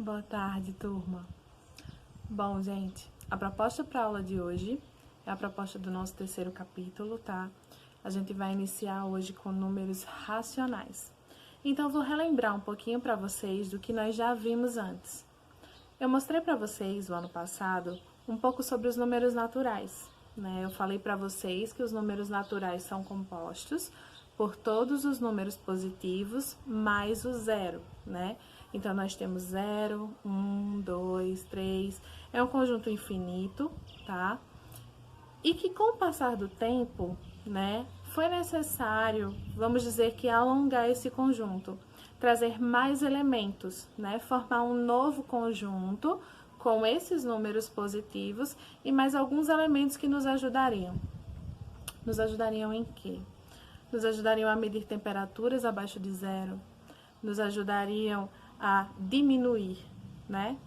Boa tarde, turma. Bom, gente, a proposta para a aula de hoje é a proposta do nosso terceiro capítulo, tá? A gente vai iniciar hoje com números racionais. Então, vou relembrar um pouquinho para vocês do que nós já vimos antes. Eu mostrei para vocês, o ano passado, um pouco sobre os números naturais, né? Eu falei para vocês que os números naturais são compostos por todos os números positivos mais o zero, né? Então, nós temos 0, 1, 2, 3, é um conjunto infinito, tá? E que com o passar do tempo, né, foi necessário, vamos dizer que alongar esse conjunto, trazer mais elementos, né, formar um novo conjunto com esses números positivos e mais alguns elementos que nos ajudariam. Nos ajudariam em quê? Nos ajudariam a medir temperaturas abaixo de zero, nos ajudariam a diminuir, né?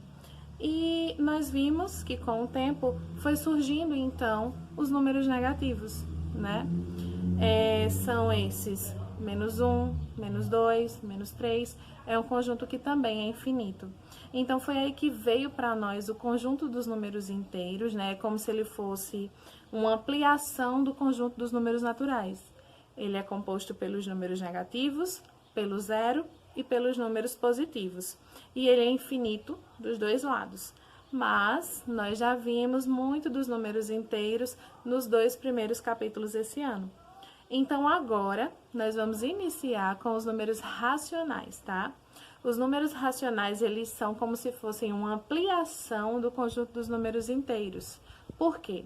E nós vimos que com o tempo foi surgindo então os números negativos, né? São esses menos 1, menos 2, menos 3, é um conjunto que também é infinito. Então foi aí que veio para nós o conjunto dos números inteiros, né? Como se ele fosse uma ampliação do conjunto dos números naturais. Ele é composto pelos números negativos, pelo zero e pelos números positivos. E ele é infinito dos dois lados. Mas nós já vimos muito dos números inteiros nos dois primeiros capítulos desse ano. Então, agora, nós vamos iniciar com os números racionais, tá? Os números racionais, eles são como se fossem uma ampliação do conjunto dos números inteiros. Por quê?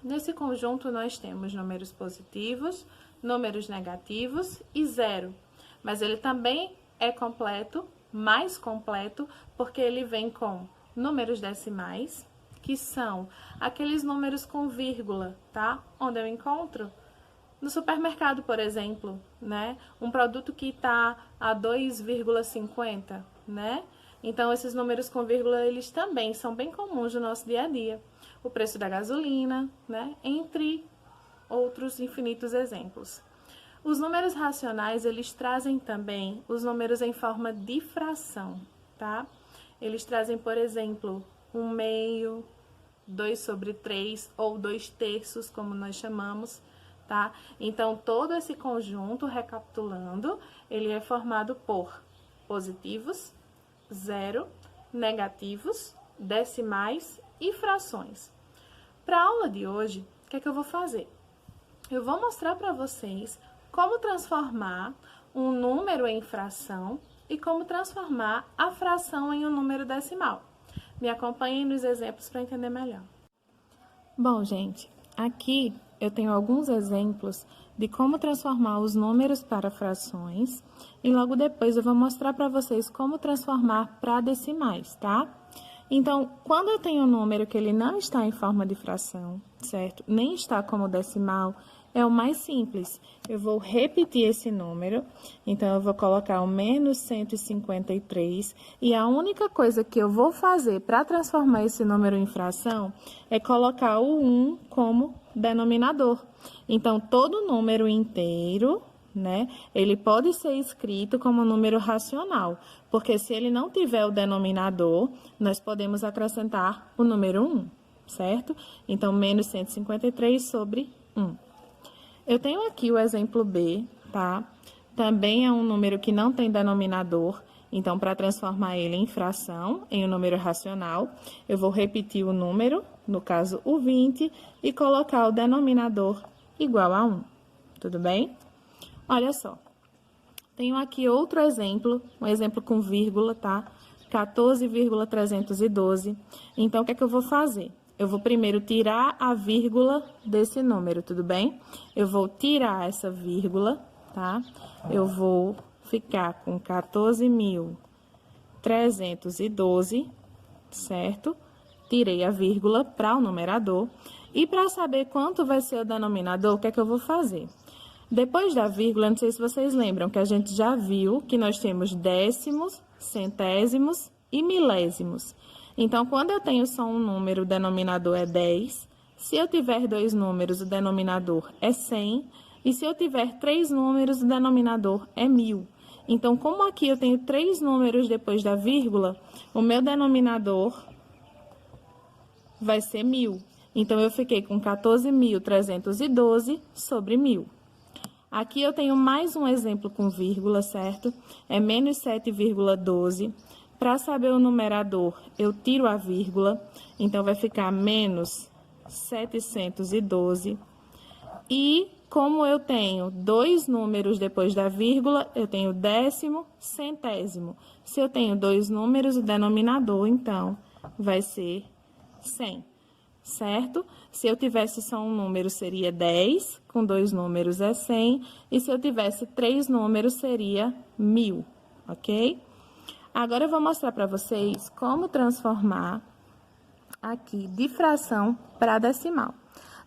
Nesse conjunto, nós temos números positivos, números negativos e zero. Mas ele também é completo, mais completo, porque ele vem com números decimais, que são aqueles números com vírgula, tá? Onde eu encontro? No supermercado, por exemplo, né? Um produto que está a 2,50, né? Então, esses números com vírgula, eles também são bem comuns no nosso dia a dia. O preço da gasolina, né? Entre outros infinitos exemplos. Os números racionais, eles trazem também os números em forma de fração, tá? Eles trazem, por exemplo, 1/2, 2/3 ou 2/3, como nós chamamos, tá? Então, todo esse conjunto, recapitulando, ele é formado por positivos, zero, negativos, decimais e frações. Para a aula de hoje, o que é que eu vou fazer? Eu vou mostrar para vocês como transformar um número em fração e como transformar a fração em um número decimal. Me acompanhem nos exemplos para entender melhor. Bom, gente, aqui eu tenho alguns exemplos de como transformar os números para frações e logo depois eu vou mostrar para vocês como transformar para decimais, tá? Então, quando eu tenho um número que ele não está em forma de fração, certo? Nem está como decimal, é o mais simples. Eu vou repetir esse número, então eu vou colocar o menos 153, e a única coisa que eu vou fazer para transformar esse número em fração é colocar o 1 como denominador. Então, todo número inteiro, né, ele pode ser escrito como número racional, porque se ele não tiver o denominador, nós podemos acrescentar o número 1, certo? Então, menos 153 sobre 1. Eu tenho aqui o exemplo B, tá? Também é um número que não tem denominador, então, para transformar ele em fração, em um número racional, eu vou repetir o número, no caso o 20, e colocar o denominador igual a 1, tudo bem? Olha só, tenho aqui outro exemplo, um exemplo com vírgula, tá? 14,312. Então, o que é que eu vou fazer? Eu vou primeiro tirar a vírgula desse número, tudo bem? Eu vou tirar essa vírgula, tá? Eu vou ficar com 14.312, certo? Tirei a vírgula para o numerador. E para saber quanto vai ser o denominador, o que é que eu vou fazer? Depois da vírgula, não sei se vocês lembram, que a gente já viu que nós temos décimos, centésimos e milésimos. Então, quando eu tenho só um número, o denominador é 10. Se eu tiver dois números, o denominador é 100. E se eu tiver três números, o denominador é 1000. Então, como aqui eu tenho 3 números depois da vírgula, o meu denominador vai ser 1000. Então, eu fiquei com 14.312 sobre 1000. Aqui eu tenho mais um exemplo com vírgula, certo? É menos 7,12. Para saber o numerador, eu tiro a vírgula, então vai ficar menos 712. E como eu tenho 2 números depois da vírgula, eu tenho décimo, centésimo. Se eu tenho 2 números, o denominador, então, vai ser 100. Certo? Se eu tivesse só um número, seria 10, com 2 números é 100, e se eu tivesse 3 números, seria 1000, ok? Agora, eu vou mostrar para vocês como transformar aqui de fração para decimal.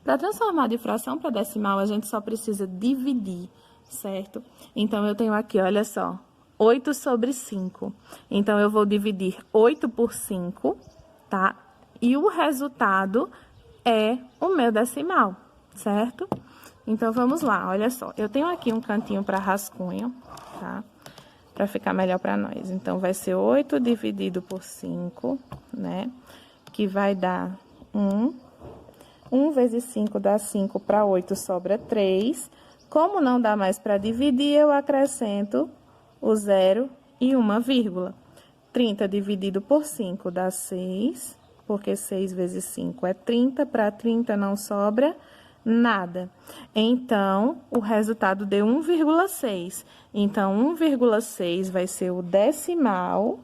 Para transformar de fração para decimal, a gente só precisa dividir, certo? Então, eu tenho aqui, olha só, 8 sobre 5. Então, eu vou dividir 8 por 5, tá? E o resultado é o meu decimal, certo? Então, vamos lá, olha só. Eu tenho aqui um cantinho para rascunho, tá? Para ficar melhor para nós. Então, vai ser 8 dividido por 5, né? Que vai dar 1. 1 vezes 5 dá 5, para 8 sobra 3. Como não dá mais para dividir, eu acrescento o 0 e uma vírgula. 30 dividido por 5 dá 6. Porque 6 vezes 5 é 30, para 30 não sobra nada. Então, o resultado deu 1,6. Então, 1,6 vai ser o decimal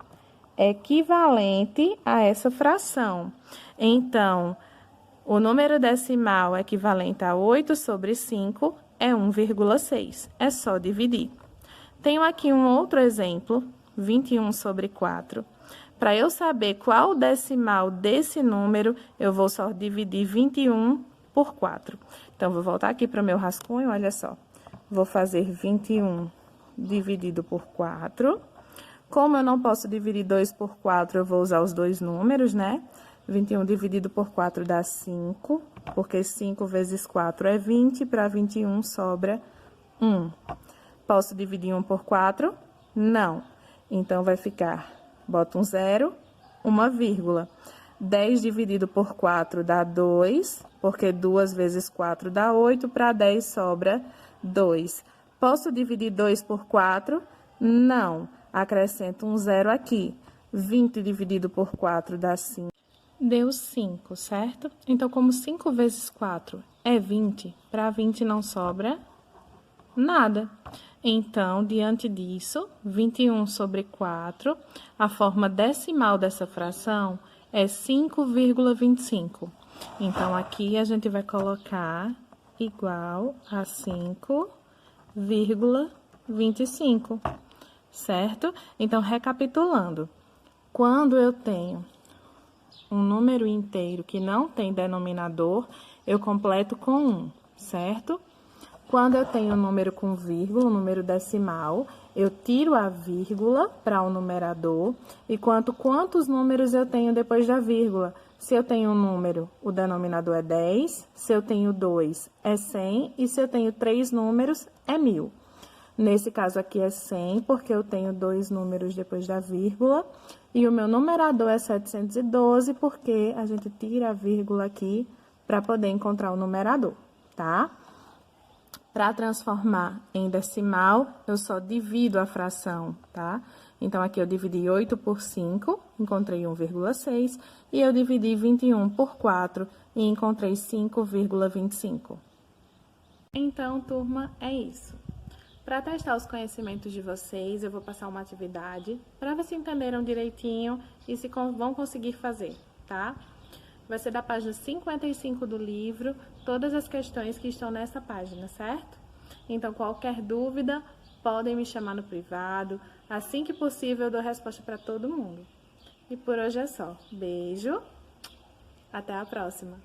equivalente a essa fração. Então, o número decimal equivalente a 8 sobre 5 é 1,6. É só dividir. Tenho aqui um outro exemplo, 21 sobre 4. Para eu saber qual o decimal desse número, eu vou só dividir 21 por 4. Então, vou voltar aqui para o meu rascunho, olha só. Vou fazer 21 dividido por 4. Como eu não posso dividir 2 por 4, eu vou usar os dois números, né? 21 dividido por 4 dá 5, porque 5 vezes 4 é 20, para 21 sobra 1. Posso dividir 1 por 4? Não. Então, vai ficar... Bota um 0, uma vírgula. 10 dividido por 4 dá 2, porque 2 vezes 4 dá 8, para 10 sobra 2. Posso dividir 2 por 4? Não. Acrescento um 0 aqui. 20 dividido por 4 dá 5. Deu 5, certo? Então, como 5 vezes 4 é 20, para 20 não sobra nada. Então, diante disso, 21 sobre 4, a forma decimal dessa fração é 5,25. Então, aqui a gente vai colocar igual a 5,25, certo? Então, recapitulando, quando eu tenho um número inteiro que não tem denominador, eu completo com 1, certo? Quando eu tenho um número com vírgula, um número decimal, eu tiro a vírgula para o numerador. E quantos números eu tenho depois da vírgula? Se eu tenho um número, o denominador é 10. Se eu tenho 2, é 100. E se eu tenho 3 números, é 1000. Nesse caso aqui é 100, porque eu tenho 2 números depois da vírgula. E o meu numerador é 712, porque a gente tira a vírgula aqui para poder encontrar o numerador, tá? Para transformar em decimal, eu só divido a fração, tá? Então, aqui eu dividi 8 por 5, encontrei 1,6, e eu dividi 21 por 4 e encontrei 5,25. Então, turma, é isso. Para testar os conhecimentos de vocês, eu vou passar uma atividade para ver se entenderam direitinho e se vão conseguir fazer, tá? Vai ser da página 55 do livro, todas as questões que estão nessa página, certo? Então, qualquer dúvida, podem me chamar no privado. Assim que possível, eu dou resposta para todo mundo. E por hoje é só. Beijo, até a próxima!